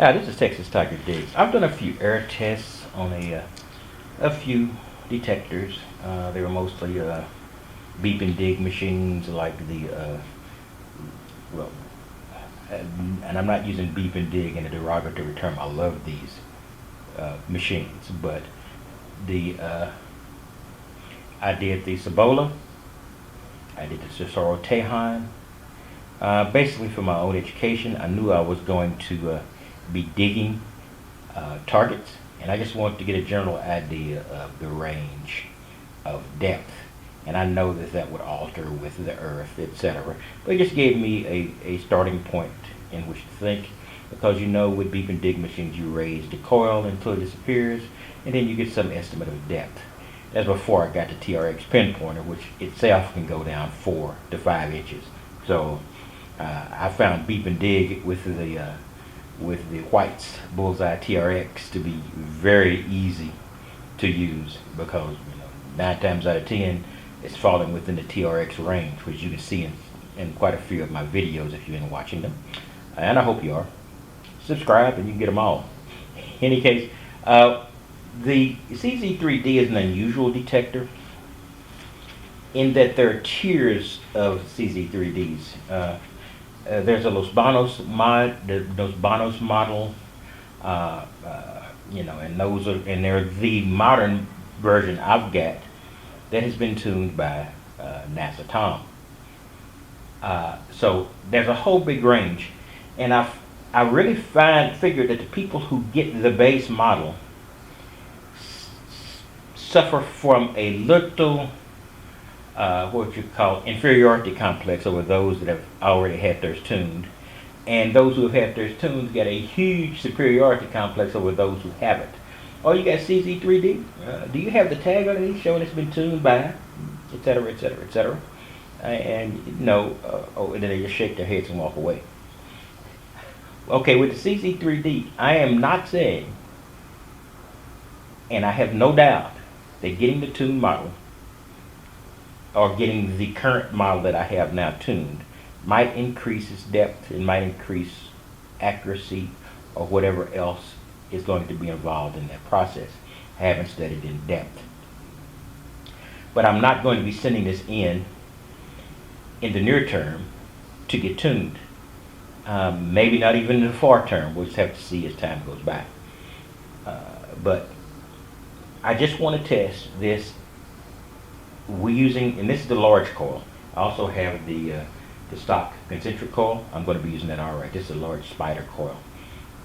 Hi, this is Texas Tiger Diggs. I've done a few error tests on a few detectors. They were mostly beep and dig machines like well, and I'm not using beep and dig in a derogatory term. I love these machines, but the I did the Cibola, I did the Cicero Tejon. Basically, for my own education, I knew I was going to be digging targets, and I just wanted to get a general idea of the range of depth. And I know that that would alter with the earth, etc. But it just gave me a starting point in which to think, because with beep and dig machines, you raise the coil until it disappears, and then you get some estimate of depth. That's before I got the TRX pinpointer, which itself can go down 4 to 5 inches. So I found beep and dig with the White's Bullseye TRX to be very easy to use, because 9 times out of 10 it's falling within the TRX range, which you can see in quite a few of my videos if you've been watching them, and I hope you are. Subscribe and you can get them all. In any case, the CZ-3D is an unusual detector in that there are tiers of CZ-3Ds. There's a Los Banos model, and they're the modern version I've got that has been tuned by NASA Tom. So there's a whole big range, and I really figured that the people who get the base model suffer from a little what you call inferiority complex over those that have already had theirs tuned, and those who have had theirs tuned get a huge superiority complex over those who haven't. Oh, you got CZ-3D? Do you have the tag underneath showing it's been tuned by, etc., etc., etc.? And and then they just shake their heads and walk away. Okay, with the CZ-3D, I am not saying, and I have no doubt, that getting the tuned model, or getting the current model that I have now tuned, might increase its depth, it might increase accuracy, or whatever else is going to be involved in that process. I haven't studied in depth. But I'm not going to be sending this in the near term to get tuned. Maybe not even in the far term. We'll just have to see as time goes by. But I just want to test this. We're using, and this is the large coil. I also have the stock concentric coil. I'm going to be using that all right. This is a large spider coil,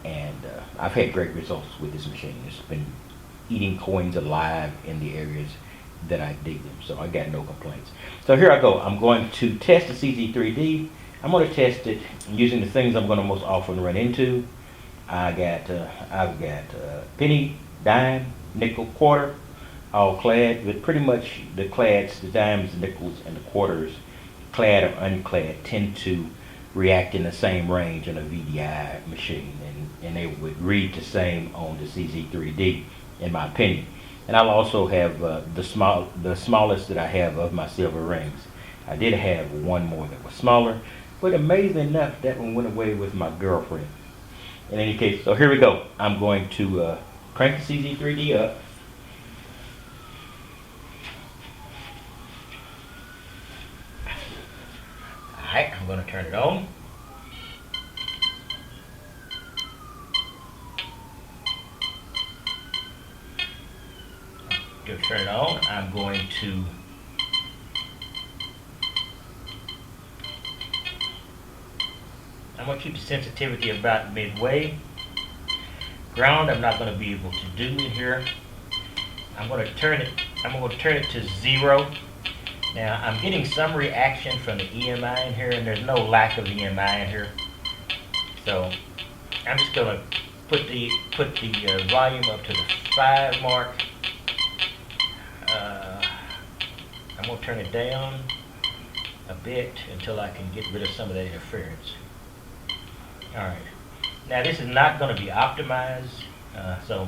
and I've had great results with this machine. It's been eating coins alive in the areas that I dig them, so I got no complaints. So here I go. I'm going to test the CZ-3D. I'm going to test it using the things I'm going to most often run into. I've got penny, dime, nickel, quarter, all clad, but pretty much the clads, the dimes, the nickels, and the quarters, clad or unclad, tend to react in the same range on a VDI machine, and they would read the same on the CZ-3D, in my opinion. And I'll also have the smallest that I have of my silver rings. I did have one more that was smaller, but amazingly enough, that one went away with my girlfriend. In any case, so here we go. I'm going to crank the CZ-3D up. Alright, I'm going to turn it on. To turn it on, I'm going to keep the sensitivity about midway. Ground I'm not going to be able to do in here. I'm going to turn it to 0. Now I'm getting some reaction from the EMI in here, and there's no lack of EMI in here. So I'm just going to put the volume up to the 5 mark. I'm going to turn it down a bit until I can get rid of some of that interference. Alright, now this is not going to be optimized, so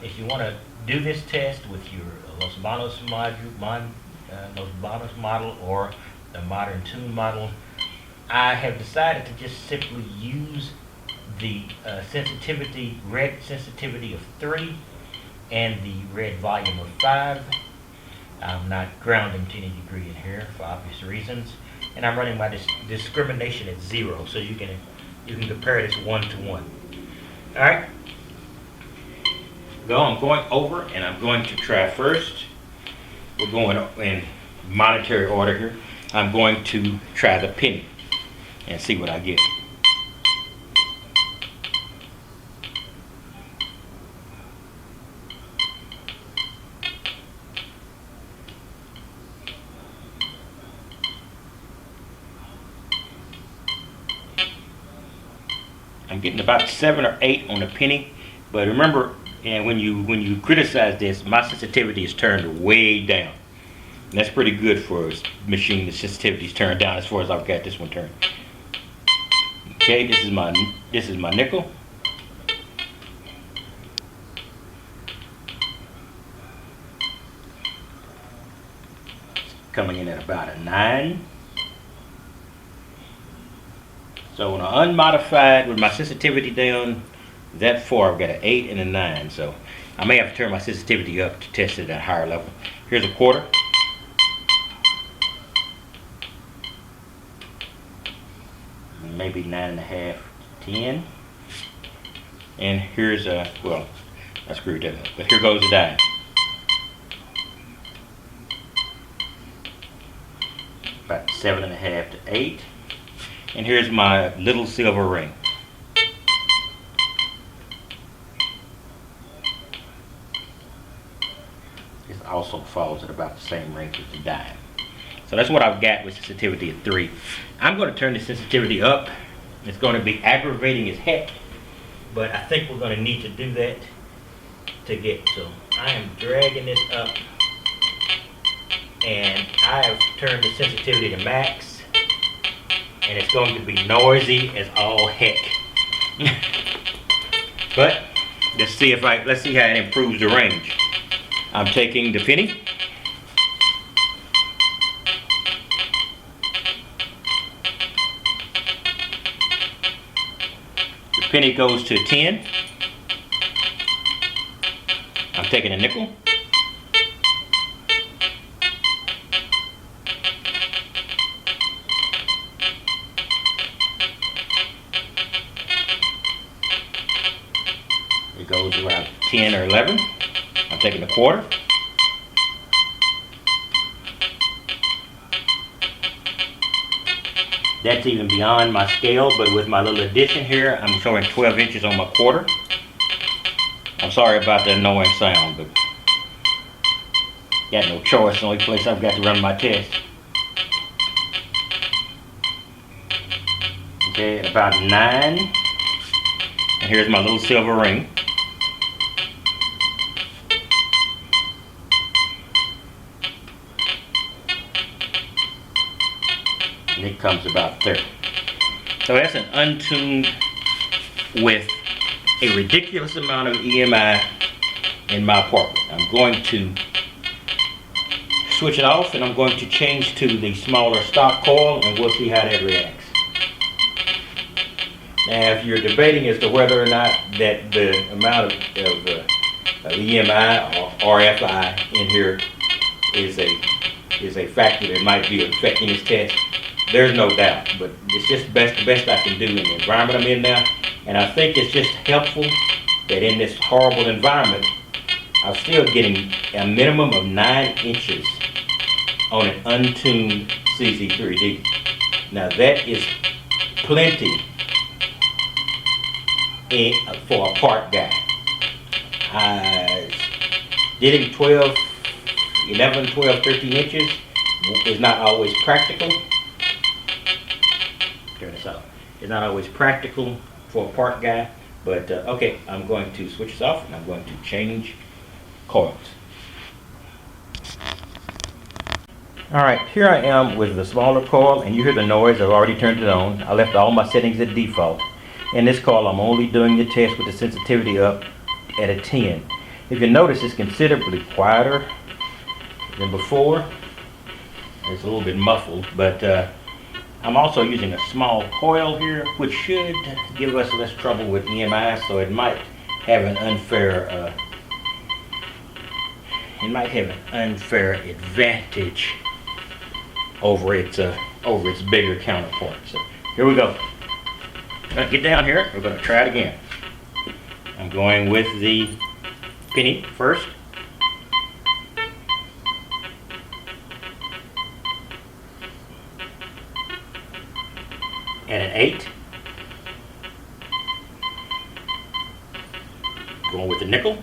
if you want to do this test with your Los Banos model or the modern tune model, I have decided to just simply use the red sensitivity of 3 and the red volume of 5. I'm not grounding to any degree in here for obvious reasons, and I'm running my discrimination at 0, so you can compare this 1 to 1. All right. I'm going over, and I'm going to try first. We're going in monetary order here. I'm going to try the penny and see what I get. I'm getting about 7 or 8 on the penny, but remember, and when you criticize this, my sensitivity is turned way down. And that's pretty good for a machine. The sensitivity is turned down as far as I've got this one turned. Okay, this is my nickel. It's coming in at about a 9. So on an unmodified, with my sensitivity down that far, I've got an 8 and a 9. So I may have to turn my sensitivity up to test it at a higher level. Here's a quarter. Maybe 9.5 to 10. And here's a, well, I screwed that up, but here goes the dime. About 7.5 to 8. And here's my little silver ring. This also falls at about the same range as the dime. So that's what I've got with sensitivity of 3. I'm going to turn the sensitivity up. It's going to be aggravating as heck, but I think we're going to need to do that to get. So I am dragging this up, and I have turned the sensitivity to max. And it's going to be noisy as all heck. But let's see how it improves the range. I'm taking the penny. The penny goes to 10. I'm taking a nickel. It goes around 10 or 11. I'm taking a quarter. That's even beyond my scale, but with my little addition here, I'm showing 12 inches on my quarter. I'm sorry about the annoying sound, but got no choice. The only place I've got to run my test. Okay, about 9. And here's my little silver ring. And it comes about 30. So that's an untuned with a ridiculous amount of EMI in my apartment. I'm going to switch it off, and I'm going to change to the smaller stock coil, and we'll see how that reacts. Now, if you're debating as to whether or not that the amount of EMI or RFI in here is a factor that might be affecting this test, there's no doubt. But it's just the best I can do in the environment I'm in now. And I think it's just helpful that in this horrible environment, I'm still getting a minimum of 9 inches on an untuned CZ-3D. Now that is plenty for a part guy. Getting 11, 12, 13 inches is not always practical. Turn this off. It's not always practical for a part guy, but okay, I'm going to switch this off, and I'm going to change coils. Alright, here I am with the smaller coil, and you hear the noise. I've already turned it on. I left all my settings at default. In this coil, I'm only doing the test with the sensitivity up at a 10. If you notice, it's considerably quieter than before. It's a little bit muffled, but I'm also using a small coil here, which should give us less trouble with EMI, so it might have an unfair advantage over its bigger counterpart. So here we go. Let's get down here. We're going to try it again. I'm going with the penny first. And an 8. Going with the nickel.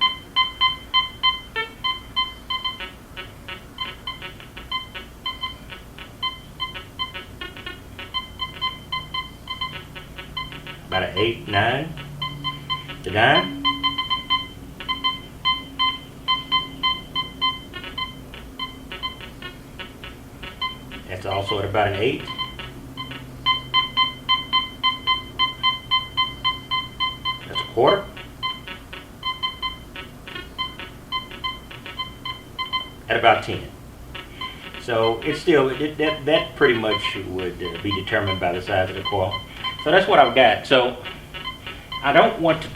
About an 8, 9. The dime. That's also at about an 8. That's a quarter. At about 10. So it's still, that pretty much would be determined by the size of the coil. So that's what I've got. So I don't want to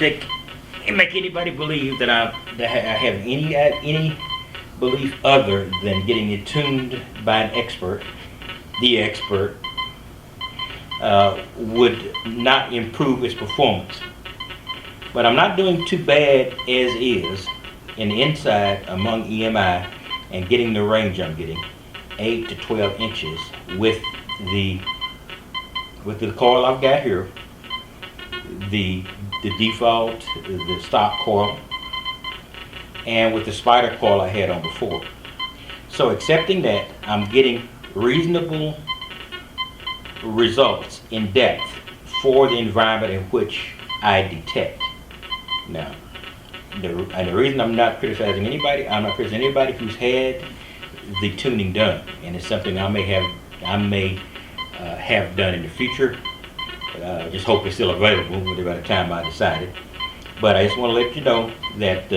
make anybody believe that I have any belief other than getting it tuned by an expert. The expert would not improve its performance. But I'm not doing too bad as is in the inside among EMI and getting the range I'm getting, 8 to 12 inches with the coil I've got here, the default, the stock coil, and with the spider coil I had on before. So accepting that, I'm getting reasonable results in depth for the environment in which I detect. Now, the reason I'm not criticizing anybody, I'm not criticizing anybody who's had the tuning done, and it's something I may have done in the future. I just hope it's still available by the time I decide it. But I just want to let you know that,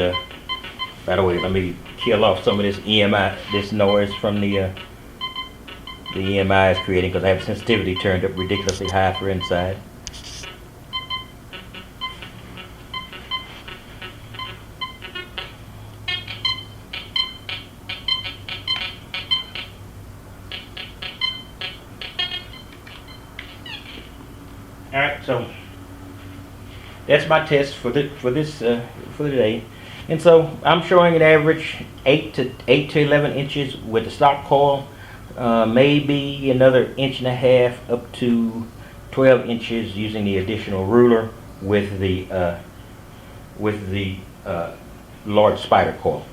by the way, let me kill off some of this EMI, this noise from the EMI is creating, because I have sensitivity turned up ridiculously high for inside. Alright, so that's my test for today. And so I'm showing an average 8 to 11 inches with the stock coil, maybe another 1.5 inches up to 12 inches using the additional ruler with the large spider coil.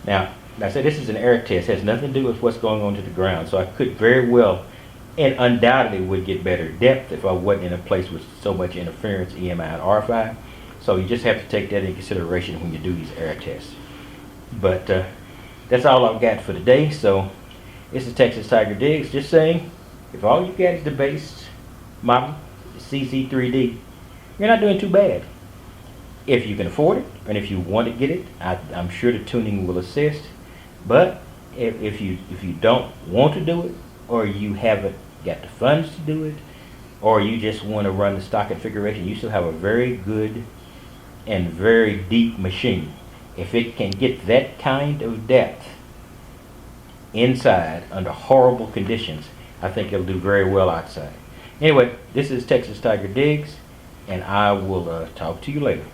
Now, like I said, this is an air test. It has nothing to do with what's going on to the ground, so I could very well and undoubtedly would get better depth if I wasn't in a place with so much interference, EMI and RFI. So you just have to take that into consideration when you do these air tests. But that's all I've got for today. So it's the Texas Tiger Digs, just saying, if all you got is the base model, CZ-3D, you're not doing too bad. If you can afford it, and if you want to get it, I'm sure the tuning will assist. But if you don't want to do it, or you haven't got the funds to do it, or you just want to run the stock configuration, you still have a very good and very deep machine. If it can get that kind of depth inside under horrible conditions, I think it'll do very well outside. Anyway, this is Texas Tiger Digs, and I will talk to you later.